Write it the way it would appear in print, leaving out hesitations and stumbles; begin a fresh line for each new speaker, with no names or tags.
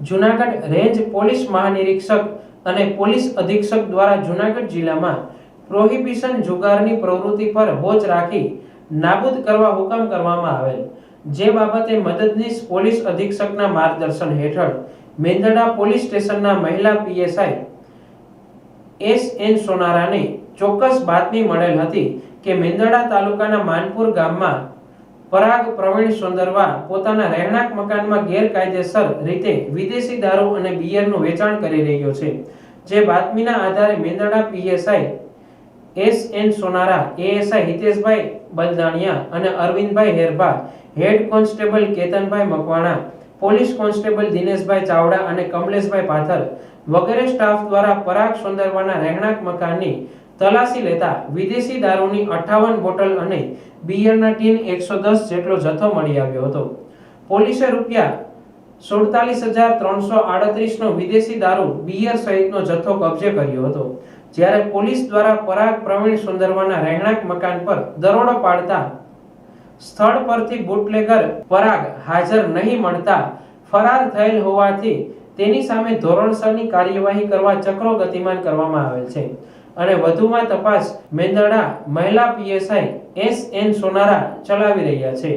Junagadh range police મહાનિરીક્ષક અને police અધિક્ષક દ્વારા જૂનાગઢ જિલ્લામાં પ્રોહિબિશન જુગારની પ્રવૃત્તિ પર વોચ રાખી નાબૂદ કરવા હુકમ કરવામાં આવેલ, જે બાબતે મદદનીશ પોલીસ અધિક્ષકના માર્ગદર્શન હેઠળ મેંદરડા પોલીસ સ્ટેશનના મહિલા પીએસઆઈ એસ.એન. સોનારાને ચોક્કસ બાતમી મળેલ હતી કે મેંદરડા તાલુકાના માનપુર ગામમાં પરાગ પ્રવીણ સોંદરવા પોતાના રહેણાંક મકાનમાં ગેરકાયદેસર રીતે વિદેશી દારૂ અને બિયરનું વેચાણ કરી રહ્યો છે, જે બાતમીના આધારે મેંદરડા પીએસઆઈ એસ.એન. સોનારા, એએસઆઈ હિતેશભાઈ બલદાણિયા અને અરવિંદભાઈ હેરભા, હેડ કોન્સ્ટેબલ કેતનભાઈ મકવાણા, પોલીસ કોન્સ્ટેબલ દિનેશભાઈ ચાવડા અને કમલેશભાઈ પાથર વગેરે સ્ટાફ દ્વારા પરાગ સોંદરવાના રહેણાંક મકાનની તલાશી લેતા વિદેશી દારૂની 58 બોટલ અને બિયરના ટીન 110 જેટલો જથ્થો મળી આવ્યો હતો. પોલીસે ₹47,338 નો વિદેશી દારૂ, બિયર સહિતનો જથ્થો કબજે કર્યો હતો. જ્યારે પોલીસ દ્વારા પરાગ પ્રવીણ સોંદરવાના રહેણાંક મકાન પર દરોડો પાડતા સ્થળ પરથી બુટલેગર પરાગ હાજર નહીં મળતા ફરાર થયેલ હોવાથી તેની સામે ધોરણસરની કાર્યવાહી કરવા ચક્રો ગતિમાન કરવામાં આવેલ છે અને વધુમાં તપાસ મેંદરડા મહિલા પીએસઆઈ એસ.એન. સોનારા ચલાવી રહ્યા છે.